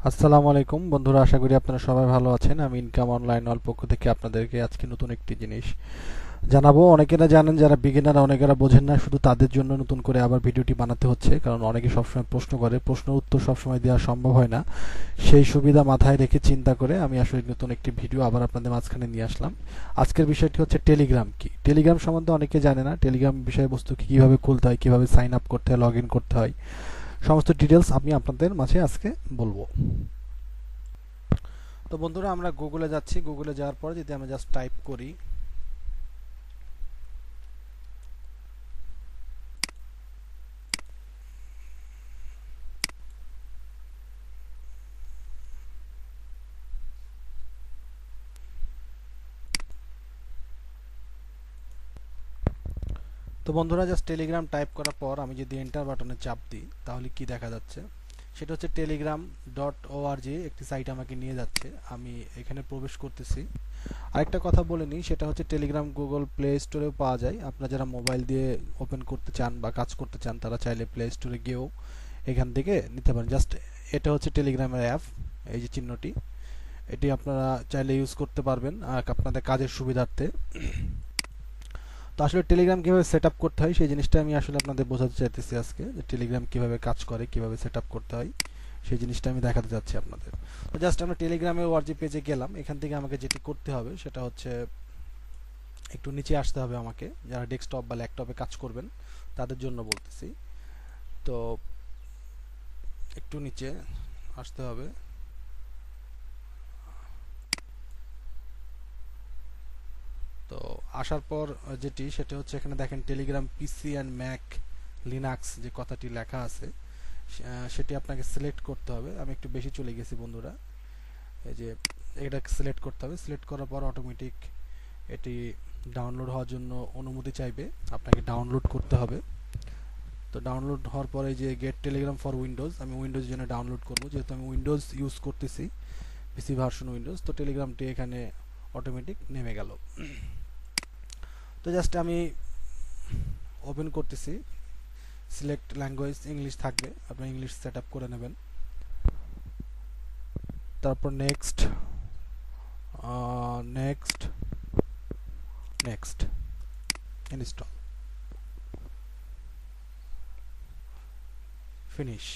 আসসালামু আলাইকুম বন্ধুরা, আশা করি আপনারা সবাই ভালো আছেন। আমি ইনকাম অনলাইন অল পক্ষ থেকে আপনাদেরকে আজকে নতুন একটি জিনিস জানাবো। অনেকেরা জানেন, যারা বিগিনার অনেকেরা বোঝেন না, শুধু তাদের জন্য নতুন করে আবার ভিডিওটি বানাতে হচ্ছে, কারণ অনেকে সবসময় প্রশ্ন করে, প্রশ্নের উত্তর সবসময় দেওয়া সম্ভব হয় না। সেই সুবিধা মাথায় রেখে চিন্তা করে আমি আসলে নতুন একটি ভিডিও আবার আপনাদের মাঝখানে নিয়ে আসলাম। আজকের বিষয়টি হচ্ছে টেলিগ্রাম কি। টেলিগ্রাম সম্বন্ধে অনেকে জানে না, টেলিগ্রাম বিষয়বস্তু কি, কিভাবে খুলতে হয়, কিভাবে সাইন আপ করতে হয়, লগ ইন করতে হয়, সমস্ত ডিটেলস আমি আপনাদের মাঝে আজকে বলবো। তো বন্ধুরা, আমরা গুগলে যাচ্ছি। গুগলে যাওয়ার পর যদি আমরা জাস্ট টাইপ করি, তো বন্ধুরা জাস্ট টেলিগ্রাম টাইপ করার পর আমি যদি এন্টার বাটনে চাপ দিই, তাহলে কি দেখা যাচ্ছে সেটা হচ্ছে telegram.org একটি সাইট আমাকে নিয়ে যাচ্ছে। আমি এখানে প্রবেশ করতেছি। আরেকটা কথা বলে নিই, সেটা হচ্ছে টেলিগ্রাম গুগল প্লে স্টোরেও পাওয়া যায়। আপনারা যারা মোবাইল দিয়ে ওপেন করতে চান বা কাজ করতে চান, তারা চাইলে প্লে স্টোরে গিয়েও এখান থেকে নিতে পারেন। জাস্ট এটা হচ্ছে টেলিগ্রামের অ্যাপ, এই যে চিহ্নটি, এটি আপনারা চাইলে ইউজ করতে পারবেন আপনাদের কাজের সুবিধার্থে। তো আসলে টেলিগ্রাম কিভাবে সেট আপ করতে হয় সেই জিনিসটা আমি আসলে আপনাদের বোঝাতে চাইতেছি আজকে, যে টেলিগ্রাম কিভাবে কাজ করে, কিভাবে সেট আপ করতে হয় সেই জিনিসটা আমি দেখাতে যাচ্ছি আপনাদের। তো জাস্ট আমরা টেলিগ্রামে ওআরজি পেজে গেলাম। এখান থেকে আমাকে যেটি করতে হবে সেটা হচ্ছে একটু নিচে আসতে হবে আমাকে। যারা ডেস্কটপ বা ল্যাপটপে কাজ করবেন তাদের জন্য বলতেছি। তো একটু নিচে আসতে হবে। তো আসার পর যেটি সেটা হচ্ছে, এখানে দেখেন Telegram PC and Mac Linux যে কথাটি লেখা আছে, সেটি আপনাকে সিলেক্ট করতে হবে। আমি একটু বেশি চলে গেছি বন্ধুরা। এই যে এটা সিলেক্ট করতে হবে। সিলেক্ট করার পর অটোমেটিক এটি ডাউনলোড হওয়ার জন্য অনুমতি চাইবে, আপনাকে ডাউনলোড করতে হবে। তো ডাউনলোড হওয়ার পরে যে গেট টেলিগ্রাম ফর উইন্ডোজ, আমি উইন্ডোজ জন্য ডাউনলোড করব, যেহেতু আমি উইন্ডোজ ইউজ করতেছি, পিসি ভার্সন উইন্ডোজ। তো টেলিগ্রামটি এখানে অটোমেটিক নেমে গেল। তো জাস্ট আমি ওপেন করতেছি। সিলেক্ট ল্যাঙ্গুয়েজ ইংলিশ থাকবে, আপনি ইংলিশ সেট আপ করে নেবেন। তারপর next, next, next, install, finish.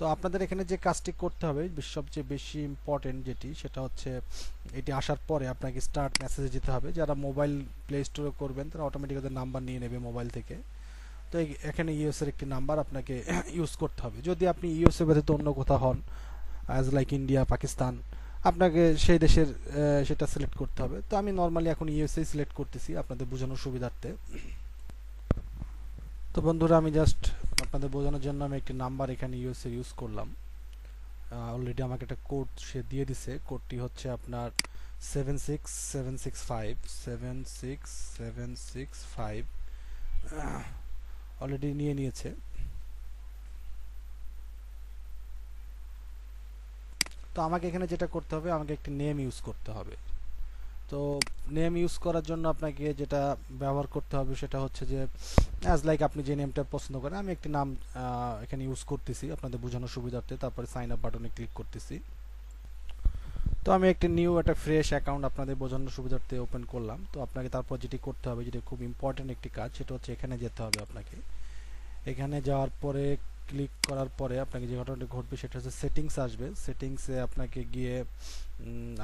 তো আপনাদের এখানে যে কাজটি করতে হবে, সবচেয়ে বেশি ইম্পর্টেন্ট যেটি, সেটা হচ্ছে এটি আসার পরে আপনাকে স্টার্ট মেসেজে যেতে হবে। যারা মোবাইল প্লে স্টোরে করবেন তারা অটোমেটিক ওদের নাম্বার নিয়ে নেবে মোবাইল থেকে। তো এখানে ইউএস এর একটি নাম্বার আপনাকে ইউজ করতে হবে। যদি আপনি ইউএসএ ব্যতীত অন্য কোথাও হন, অ্যাজ লাইক ইন্ডিয়া, পাকিস্তান, আপনাকে সেই দেশের সেটা সিলেক্ট করতে হবে। তো আমি নর্মালি এখন ইউএসএ সিলেক্ট করতেছি আপনাদের বোঝানোর সুবিধার্থে। তো বন্ধুরা, আমি জাস্ট আপনাদের বোঝানোর জন্য আমি একটি নাম্বার এখানে ইউএসএ ইউজ করলাম। অলরেডি আমাকে একটা কোড সে দিয়ে দিছে। কোডটি হচ্ছে আপনার 76765, 76765 অলরেডি নিয়ে নিয়েছে। তো আমাকে এখানে যেটা করতে হবে, আমাকে একটি নেম ইউজ করতে হবে। তো নেম ইউজ করার জন্য আপনাকে যেটা ব্যবহার করতে হবে সেটা হচ্ছে যে, অ্যাজ লাইক আপনি যে নেমটা পছন্দ করেন, আমি একটি নাম এখানে ইউজ করতেছি আপনাদের বোঝানোর সুবিধার্থে। তারপরে সাইন আপ বাটনে ক্লিক করতেছি। তো আমি একটি নিউ, একটা ফ্রেশ অ্যাকাউন্ট আপনাদের বোঝানোর সুবিধার্থে ওপেন করলাম। তো আপনাকে তারপর যেটি করতে হবে, যেটি খুব ইম্পর্টেন্ট একটি কাজ, সেটা হচ্ছে এখানে যেতে হবে আপনাকে। এখানে যাওয়ার পরে ক্লিক করার পরে আপনাকে যে ঘটনাটি ঘটবে সেটা হচ্ছে সেটিংস আসবে। সেটিংসে আপনাকে গিয়ে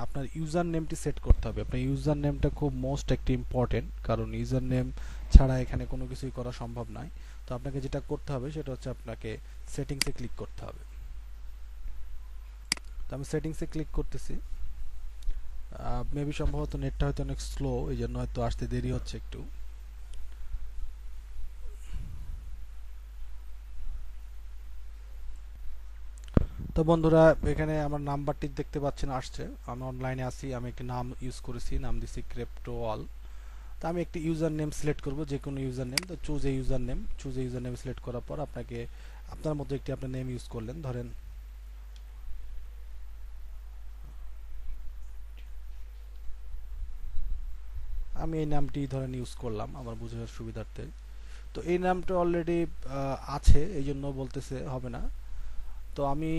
আপনার ইউজার নেমটি সেট করতে হবে। আপনার ইউজার নেমটা খুব মোস্ট একটি ইম্পর্টেন্ট, কারণ ইউজার নেম ছাড়া এখানে কোনো কিছুই করা সম্ভব নয়। তো আপনাকে যেটা করতে হবে সেটা হচ্ছে আপনাকে সেটিংসে ক্লিক করতে হবে। তো আমি সেটিংসে ক্লিক করতেছি। মেবি সম্ভবত নেটটা হয়তো অনেক স্লো, এই জন্য হয়তো আসতে দেরি হচ্ছে একটু। তো বন্ধুরা, এখানে আমার নাম্বারটি দেখতে পাচ্ছেন আসছে। আমি অনলাইনে আছি, আমি একটি নাম ইউজ করেছি, নাম দিছি ক্রিপ্টো অল। তো আমি একটি ইউজার নেম সিলেক্ট করব, যে কোনো ইউজার নেম। তো choose a user name, choose a user name select করার পর আপনাকে আপনার মতো একটি আপনার নেম ইউজ করলেন। ধরেন আমি এই নামটি ধরেন ইউজ করলাম আমার বোঝার সুবিধার্থে। তো এই নামটা অলরেডি আছে, এই জন্য বলতেছে হবে না। তো আমি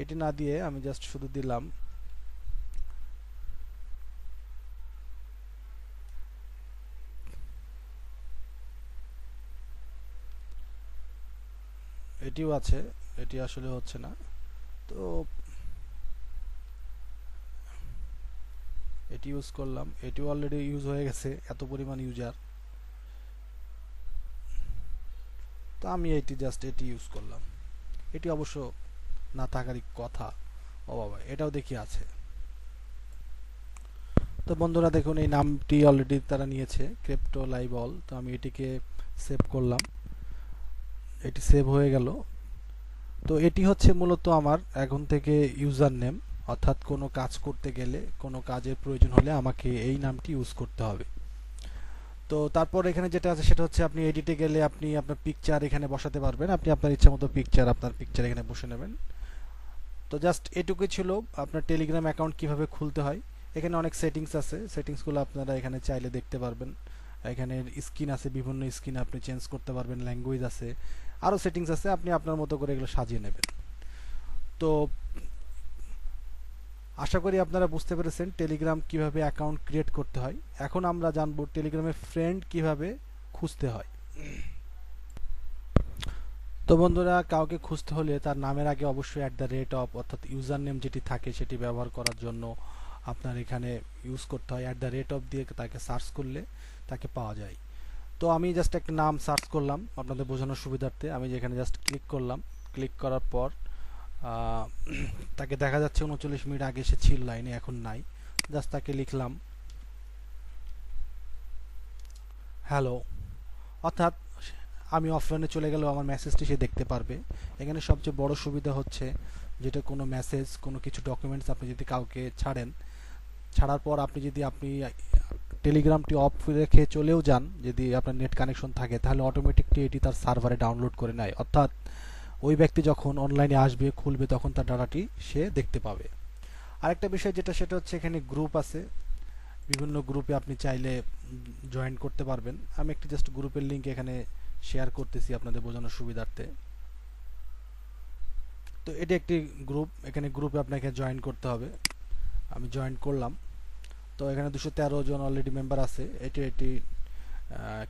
এটি না দিয়ে আমি জাস্ট শুধু দিলাম এটিও আছে, এটি আসলে হচ্ছে না। তো এটি ইউজ করলাম, এটিও অলরেডি ইউজ হয়ে গেছে, এত পরিমাণ ইউজার। তো আমি এটি ইউজ করলাম। এটি অবশ্য না থাকারই কথা। ও বাবা, এটাও দেখি আছে। তো বন্ধুরা দেখুন, এই নামটি অলরেডি তারা নিয়েছে, ক্রিপ্টো লাইভ অল। তো আমি এটিকে সেভ করলাম, এটি সেভ হয়ে গেল। তো এটি হচ্ছে মূলত আমার এখন থেকে ইউজার নেম, অর্থাৎ কোনো কাজ করতে গেলে, কোনো কাজের প্রয়োজন হলে আমাকে এই নামটি ইউজ করতে হবে। তো তারপর এখানে যেটা আছে সেটা হচ্ছে আপনি এডিটে গেলে আপনি আপনার পিকচার এখানে বসাতে পারবেন, আপনি আপনার ইচ্ছা মতো আপনার পিকচার এখানে বসে নেবেন। তো জাস্ট এটুকুই ছিল আপনার টেলিগ্রাম অ্যাকাউন্ট কিভাবে খুলতে হয়। এখানে অনেক সেটিংস আছে, সেটিংসগুলো আপনারা এখানে চাইলে দেখতে পারবেন। এখানে স্ক্রিন আছে, বিভিন্ন স্ক্রিন আপনি চেঞ্জ করতে পারবেন, ল্যাঙ্গুয়েজ আছে, আরও সেটিংস আছে, আপনি আপনার মতো করে এগুলো সাজিয়ে নেবেন। তো আশা করি আপনারা বুঝতে পেরেছেন টেলিগ্রাম কিভাবে অ্যাকাউন্ট ক্রিয়েট করতে হয়। এখন আমরা জানবো টেলিগ্রামে ফ্রেন্ড কিভাবে খুঁজতে হয়। তো বন্ধুরা, কাউকে খুঁজতে হলে তার নামের আগে অবশ্যই @, অর্থাৎ ইউজার নেম যেটি থাকে সেটি ব্যবহার করার জন্য আপনার এখানে ইউজ করতে হয়। @ দিয়ে তাকে সার্চ করলে তাকে পাওয়া যায়। তো আমি জাস্ট একটা নাম সার্চ করলাম আপনাদের বোঝানোর সুবিধার্থে। আমি যেখানে জাস্ট ক্লিক করলাম, ক্লিক করার পর তাকে দেখা যাচ্ছে 39 মিনিট আগে সে ছিল লাইনে, এখন নাই। জাস্ট তাকে লিখলাম হ্যালো, অর্থাৎ আমি অফলাইনে চলে গেলেও আমার মেসেজটি সে দেখতে পারবে। এখানে সবচেয়ে বড় সুবিধা হচ্ছে যেটা কোনো মেসেজ, কোনো কিছু ডকুমেন্টস আপনি যদি কাউকে ছাড়েন, ছাড়ার পর আপনি টেলিগ্রামটি অফ রেখে চলেও যান, যদি আপনার নেট কানেকশন থাকে, তাহলে অটোমেটিকলি এটি তার সার্ভারে ডাউনলোড করে নেয়। অর্থাৎ ওই ব্যক্তি যখন অনলাইনে আসবে, খুলবে, তখন তার ডাটাটি সে দেখতে পাবে। আরেকটা বিষয় যেটা, সেটা হচ্ছে এখানে গ্রুপ আছে, বিভিন্ন গ্রুপে আপনি চাইলে জয়েন করতে পারবেন। আমি একটি জাস্ট গ্রুপের লিঙ্ক এখানে শেয়ার করতেছি আপনাদের বোঝানোর সুবিধার্থে। তো এটি একটি গ্রুপ, এখানে গ্রুপে আপনাকে জয়েন করতে হবে। আমি জয়েন করলাম। তো এখানে 213 জন অলরেডি মেম্বার আছে। এটি একটি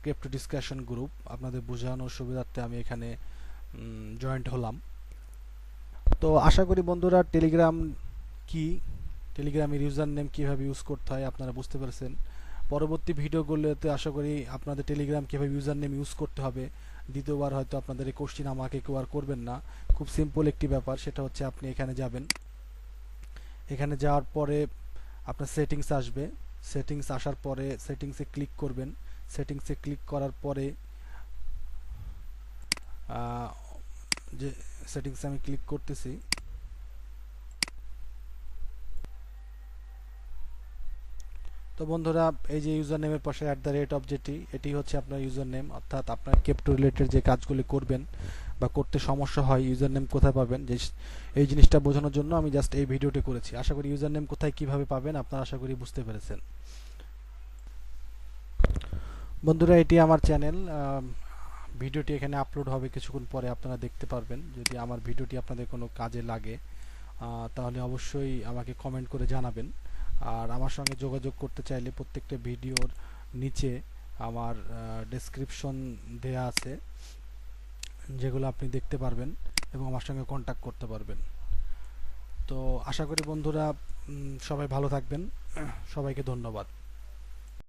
ক্রিপ্টো ডিসকাশন গ্রুপ, আপনাদের বোঝানোর সুবিধার্থে আমি এখানে জয়েন্ট হলাম। তো আশা করি বন্ধুরা টেলিগ্রাম কি, টেলিগ্রামের ইউজার নেম কীভাবে ইউজ করতে হয় আপনারা বুঝতে পেরেছেন। পরবর্তী ভিডিওগুলোতে আশা করি আপনাদের টেলিগ্রাম কীভাবে ইউজার নেম ইউজ করতে হবে, দ্বিতীয়বার হয়তো আপনাদের এই কোশ্চিন আমাকে কেউ আর করবেন না। খুব সিম্পল একটি ব্যাপার, সেটা হচ্ছে আপনি এখানে যাবেন, এখানে যাওয়ার পরে আপনার সেটিংস আসবে, সেটিংস আসার পরে সেটিংসে ক্লিক করবেন। সেটিংসে ক্লিক করার পরে যে সেটিংসে আমি ক্লিক করতেছি, তো বন্ধুরা এই যে ইউজার নেমের পাশে @, এটি হচ্ছে আপনার ইউজার নেম, অর্থাৎ আপনার ক্রিপ্টো রিলেটেড যে কাজগুলি করবেন বা করতে সমস্যা হয় ইউজার নেম কোথায় পাবেন, যে এই জিনিসটা বোঝানোর জন্য আমি জাস্ট এই ভিডিওটি করেছি। আশা করি ইউজার নেম কোথায় কিভাবে পাবেন আপনারা আশা করি বুঝতে পেরেছেন। বন্ধুরা এটি আমার চ্যানেল, ভিডিওটি এখানে আপলোড হবে কিছুক্ষণ পরে, আপনারা দেখতে পারবেন। যদি আমার ভিডিওটি আপনাদের কোনো কাজে লাগে তাহলে অবশ্যই আমাকে কমেন্ট করে জানাবেন। আর আমার সঙ্গে যোগাযোগ করতে চাইলে প্রত্যেকটা ভিডিওর নিচে আমার ডেসক্রিপশন দেয়া আছে, যেগুলো আপনি দেখতে পারবেন এবং আমার সঙ্গে কন্ট্যাক্ট করতে পারবেন। তো আশা করি বন্ধুরা সবাই ভালো থাকবেন। সবাইকে ধন্যবাদ।